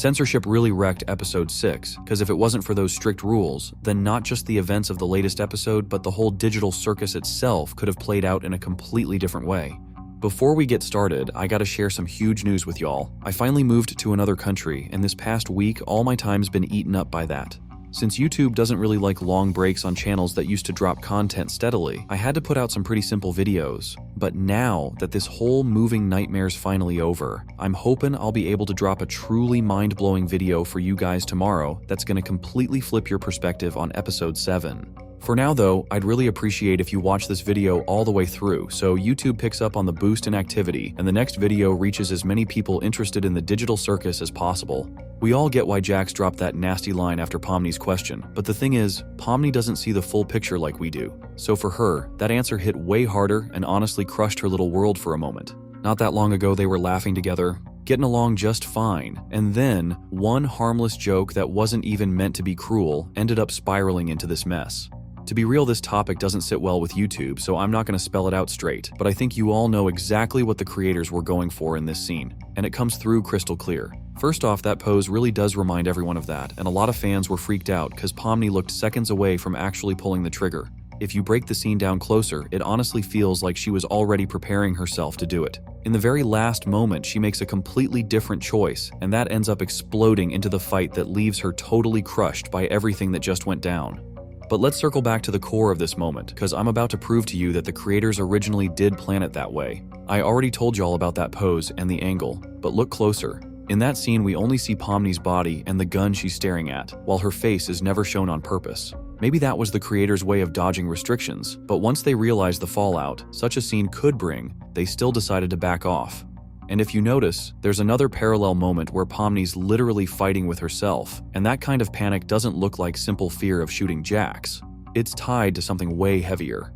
Censorship really wrecked episode 6, because if it wasn't for those strict rules, then not just the events of the latest episode, but the whole digital circus itself could have played out in a completely different way. Before we get started, I gotta share some huge news with y'all. I finally moved to another country, and this past week, all my time's been eaten up by that. Since YouTube doesn't really like long breaks on channels that used to drop content steadily, I had to put out some pretty simple videos. But now that this whole moving nightmare's finally over, I'm hoping I'll be able to drop a truly mind-blowing video for you guys tomorrow that's gonna completely flip your perspective on episode 7. For now though, I'd really appreciate if you watch this video all the way through so YouTube picks up on the boost in activity and the next video reaches as many people interested in the digital circus as possible. We all get why Jax dropped that nasty line after Pomni's question, but the thing is, Pomni doesn't see the full picture like we do. So for her, that answer hit way harder and honestly crushed her little world for a moment. Not that long ago they were laughing together, getting along just fine, and then one harmless joke that wasn't even meant to be cruel ended up spiraling into this mess. To be real, this topic doesn't sit well with YouTube, so I'm not going to spell it out straight, but I think you all know exactly what the creators were going for in this scene, and it comes through crystal clear. First off, that pose really does remind everyone of that, and a lot of fans were freaked out because Pomni looked seconds away from actually pulling the trigger. If you break the scene down closer, it honestly feels like she was already preparing herself to do it. In the very last moment, she makes a completely different choice, and that ends up exploding into the fight that leaves her totally crushed by everything that just went down. But let's circle back to the core of this moment, because I'm about to prove to you that the creators originally did plan it that way. I already told y'all about that pose and the angle, but look closer. In that scene, we only see Pomni's body and the gun she's staring at, while her face is never shown on purpose. Maybe that was the creators' way of dodging restrictions, but once they realized the fallout such a scene could bring, they still decided to back off. And if you notice, there's another parallel moment where Pomni's literally fighting with herself, and that kind of panic doesn't look like simple fear of shooting Jax. It's tied to something way heavier.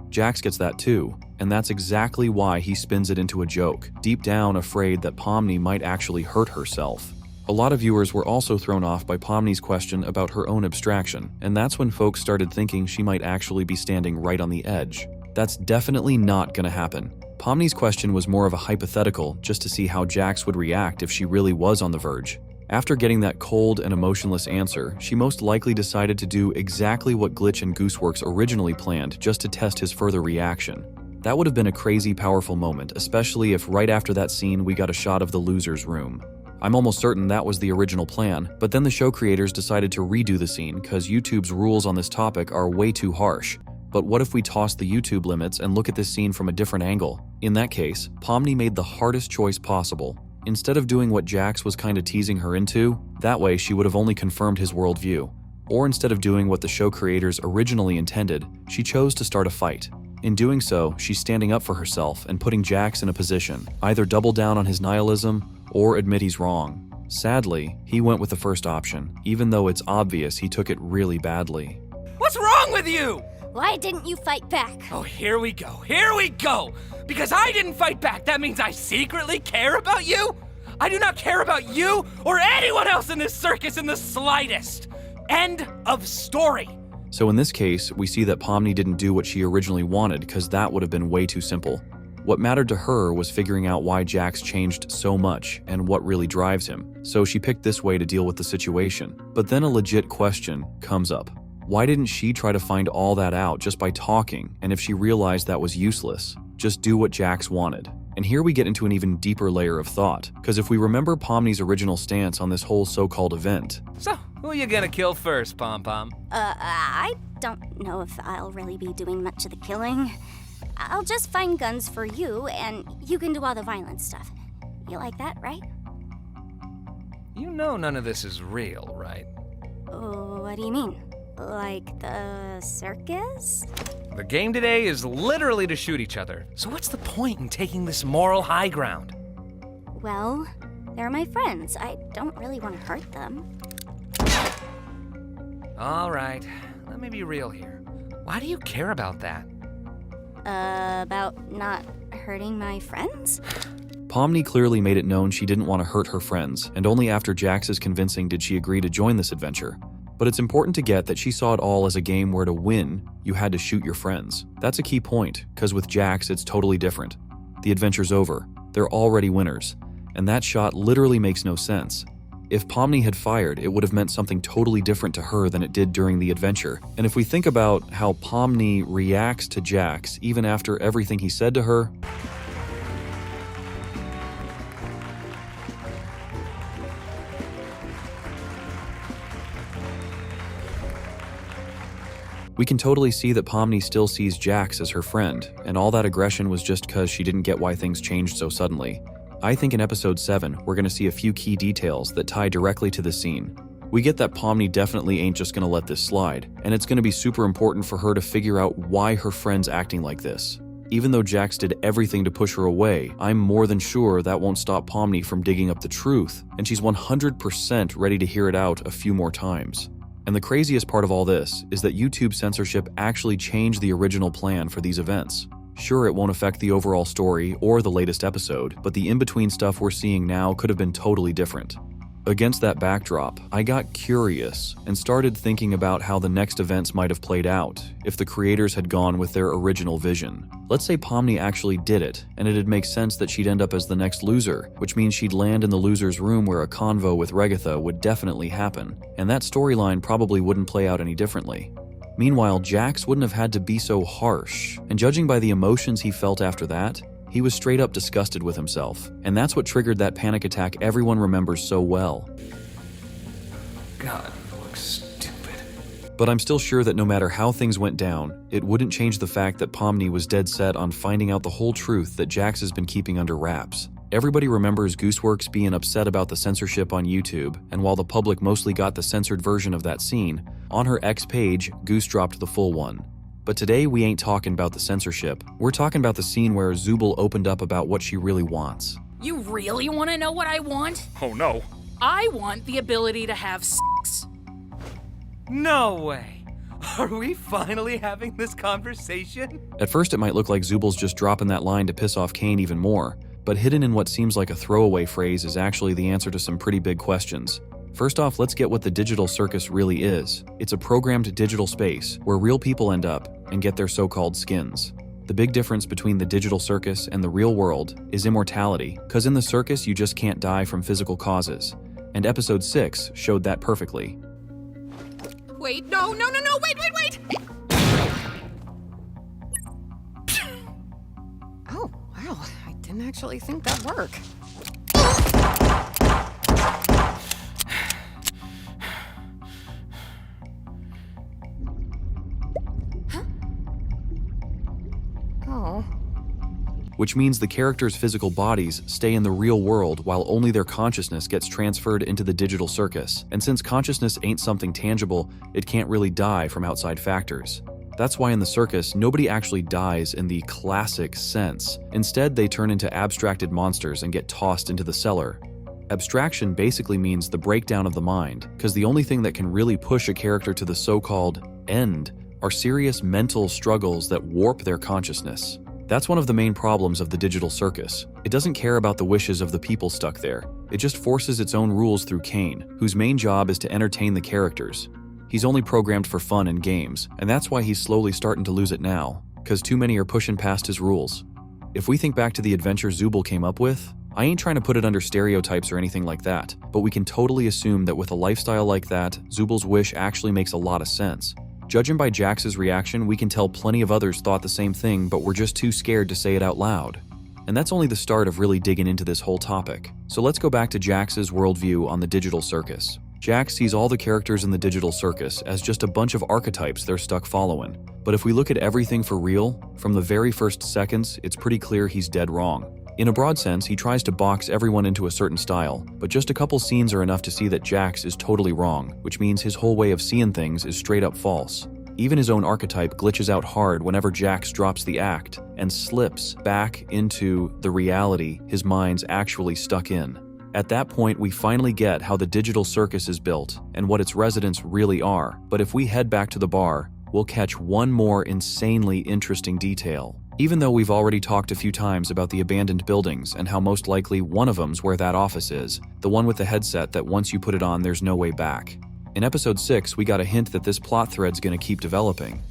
Jax gets that too, and that's exactly why he spins it into a joke, deep down afraid that Pomni might actually hurt herself. A lot of viewers were also thrown off by Pomni's question about her own abstraction, and that's when folks started thinking she might actually be standing right on the edge. That's definitely not gonna happen. Pomni's question was more of a hypothetical, just to see how Jax would react if she really was on the verge. After getting that cold and emotionless answer, she most likely decided to do exactly what Glitch and Gooseworx originally planned, just to test his further reaction. That would have been a crazy powerful moment, especially if right after that scene we got a shot of the loser's room. I'm almost certain that was the original plan, but then the show creators decided to redo the scene because YouTube's rules on this topic are way too harsh. But what if we toss the YouTube limits and look at this scene from a different angle? In that case, Pomni made the hardest choice possible. Instead of doing what Jax was kinda teasing her into, that way she would have only confirmed his worldview. Or instead of doing what the show creators originally intended, she chose to start a fight. In doing so, she's standing up for herself and putting Jax in a position, either double down on his nihilism or admit he's wrong. Sadly, he went with the first option, even though it's obvious he took it really badly. What's wrong with you? Why didn't you fight back? Oh, here we go. Because I didn't fight back, that means I secretly care about you? I do not care about you or anyone else in this circus in the slightest. End of story. So in this case, we see that Pomni didn't do what she originally wanted because that would have been way too simple. What mattered to her was figuring out why Jax changed so much and what really drives him. So she picked this way to deal with the situation. But then a legit question comes up. Why didn't she try to find all that out just by talking, and if she realized that was useless, just do what Jax wanted? And here we get into an even deeper layer of thought, because if we remember Pomni's original stance on this whole so-called event. So, who are you gonna kill first, Pom-Pom? I don't know if I'll really be doing much of the killing. I'll just find guns for you, and you can do all the violent stuff. You like that, right? You know none of this is real, right? What do you mean? Like the circus? The game today is literally to shoot each other. So what's the point in taking this moral high ground? Well, they're my friends. I don't really want to hurt them. All right, let me be real here. Why do you care about that? About not hurting my friends? Pomni clearly made it known she didn't want to hurt her friends, and only after Jax's convincing did she agree to join this adventure. But it's important to get that she saw it all as a game where to win, you had to shoot your friends. That's a key point, because with Jax, it's totally different. The adventure's over. They're already winners. And that shot literally makes no sense. If Pomni had fired, it would have meant something totally different to her than it did during the adventure. And if we think about how Pomni reacts to Jax even after everything he said to her, we can totally see that Pomni still sees Jax as her friend, and all that aggression was just because she didn't get why things changed so suddenly. I think in episode 7, we're going to see a few key details that tie directly to the scene. We get that Pomni definitely ain't just going to let this slide, and it's going to be super important for her to figure out why her friend's acting like this. Even though Jax did everything to push her away, I'm more than sure that won't stop Pomni from digging up the truth, and she's 100% ready to hear it out a few more times. And the craziest part of all this is that YouTube censorship actually changed the original plan for these events. Sure, it won't affect the overall story or the latest episode, but the in-between stuff we're seeing now could have been totally different. Against that backdrop, I got curious and started thinking about how the next events might have played out if the creators had gone with their original vision. Let's say Pomni actually did it, and it'd make sense that she'd end up as the next loser, which means she'd land in the loser's room where a convo with Regatha would definitely happen, and that storyline probably wouldn't play out any differently. Meanwhile, Jax wouldn't have had to be so harsh, and judging by the emotions he felt after that, he was straight up disgusted with himself, and that's what triggered that panic attack everyone remembers so well. God, you look stupid. But I'm still sure that no matter how things went down, it wouldn't change the fact that Pomni was dead set on finding out the whole truth that Jax has been keeping under wraps. Everybody remembers Gooseworx being upset about the censorship on YouTube, and while the public mostly got the censored version of that scene, on her X page, Goose dropped the full one. But today we ain't talking about the censorship, we're talking about the scene where Zubel opened up about what she really wants. You really want to know what I want? Oh no. I want the ability to have sex. No way. Are we finally having this conversation? At first it might look like Zubel's just dropping that line to piss off Kane even more, but hidden in what seems like a throwaway phrase is actually the answer to some pretty big questions. First off, let's get what the digital circus really is. It's a programmed digital space where real people end up and get their so-called skins. The big difference between the digital circus and the real world is immortality, because in the circus you just can't die from physical causes. And episode 6 showed that perfectly. Wait, no, wait! Oh, wow, I didn't actually think that'd work. Which means the characters' physical bodies stay in the real world while only their consciousness gets transferred into the digital circus. And since consciousness ain't something tangible, it can't really die from outside factors. That's why in the circus, nobody actually dies in the classic sense. Instead, they turn into abstracted monsters and get tossed into the cellar. Abstraction basically means the breakdown of the mind, because the only thing that can really push a character to the so-called end are serious mental struggles that warp their consciousness. That's one of the main problems of the digital circus. It doesn't care about the wishes of the people stuck there. It just forces its own rules through Kane, whose main job is to entertain the characters. He's only programmed for fun and games, and that's why he's slowly starting to lose it now, because too many are pushing past his rules. If we think back to the adventure Zubel came up with, I ain't trying to put it under stereotypes or anything like that, but we can totally assume that with a lifestyle like that, Zubel's wish actually makes a lot of sense. Judging by Jax's reaction, we can tell plenty of others thought the same thing, but were just too scared to say it out loud. And that's only the start of really digging into this whole topic. So let's go back to Jax's worldview on the digital circus. Jax sees all the characters in the digital circus as just a bunch of archetypes they're stuck following. But if we look at everything for real, from the very first seconds, it's pretty clear he's dead wrong. In a broad sense, he tries to box everyone into a certain style, but just a couple scenes are enough to see that Jax is totally wrong, which means his whole way of seeing things is straight up false. Even his own archetype glitches out hard whenever Jax drops the act and slips back into the reality his mind's actually stuck in. At that point, we finally get how the digital circus is built and what its residents really are. But if we head back to the bar, we'll catch one more insanely interesting detail. Even though we've already talked a few times about the abandoned buildings and how most likely one of them's where that office is, the one with the headset that once you put it on, there's no way back. In episode 6, we got a hint that this plot thread's gonna keep developing.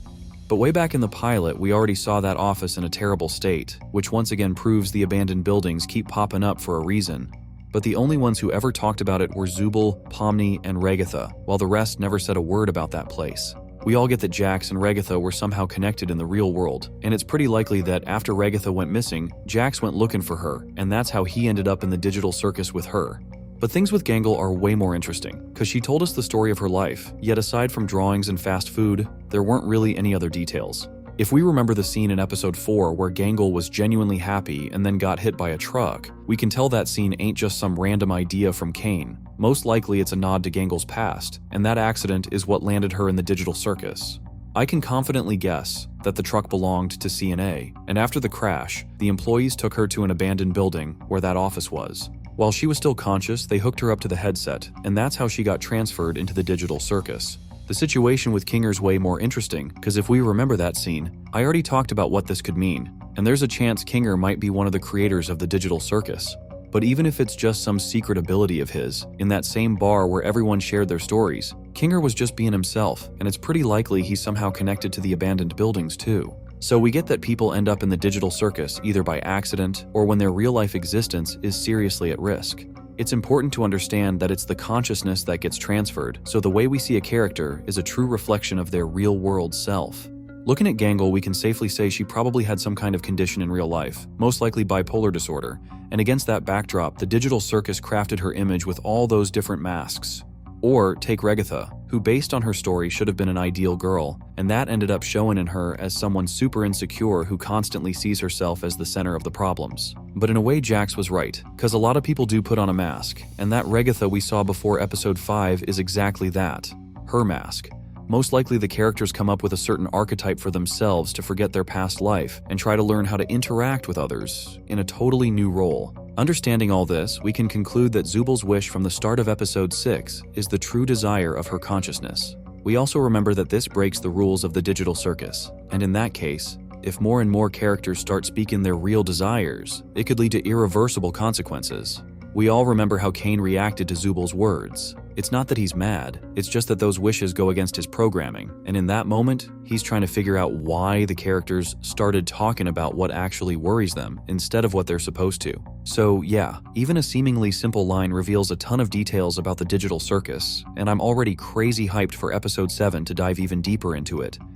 But way back in the pilot, we already saw that office in a terrible state, which once again proves the abandoned buildings keep popping up for a reason. but the only ones who ever talked about it were Zubel, Pomni, and Regatha, while the rest never said a word about that place. We all get that Jax and Regatha were somehow connected in the real world, and it's pretty likely that after Regatha went missing, Jax went looking for her, and that's how he ended up in the digital circus with her. But things with Gangle are way more interesting, because she told us the story of her life, yet aside from drawings and fast food, there weren't really any other details. If we remember the scene in episode 4 where Gangle was genuinely happy and then got hit by a truck, we can tell that scene ain't just some random idea from Kane. Most likely it's a nod to Gangle's past, and that accident is what landed her in the digital circus. I can confidently guess that the truck belonged to CNA, and after the crash, the employees took her to an abandoned building where that office was. While she was still conscious, they hooked her up to the headset, and that's how she got transferred into the digital circus. The situation with Kinger's way more interesting, because if we remember that scene, I already talked about what this could mean, and there's a chance Kinger might be one of the creators of the digital circus. But even if it's just some secret ability of his, in that same bar where everyone shared their stories, Kinger was just being himself, and it's pretty likely he's somehow connected to the abandoned buildings too. So we get that people end up in the digital circus either by accident or when their real-life existence is seriously at risk. It's important to understand that it's the consciousness that gets transferred, so the way we see a character is a true reflection of their real-world self. Looking at Gangle, we can safely say she probably had some kind of condition in real life, most likely bipolar disorder, and against that backdrop, the digital circus crafted her image with all those different masks. Or take Regatha, who based on her story should have been an ideal girl, and that ended up showing in her as someone super insecure who constantly sees herself as the center of the problems. But in a way Jax was right, because a lot of people do put on a mask, and that Regatha we saw before episode 5 is exactly that, her mask. Most likely the characters come up with a certain archetype for themselves to forget their past life and try to learn how to interact with others in a totally new role. Understanding all this, we can conclude that Zubel's wish from the start of episode 6 is the true desire of her consciousness. We also remember that this breaks the rules of the digital circus, and in that case, if more and more characters start speaking their real desires, it could lead to irreversible consequences. We all remember how Kane reacted to Zubel's words. It's not that he's mad, it's just that those wishes go against his programming, and in that moment, he's trying to figure out why the characters started talking about what actually worries them instead of what they're supposed to. So yeah, even a seemingly simple line reveals a ton of details about the digital circus, and I'm already crazy hyped for episode 7 to dive even deeper into it.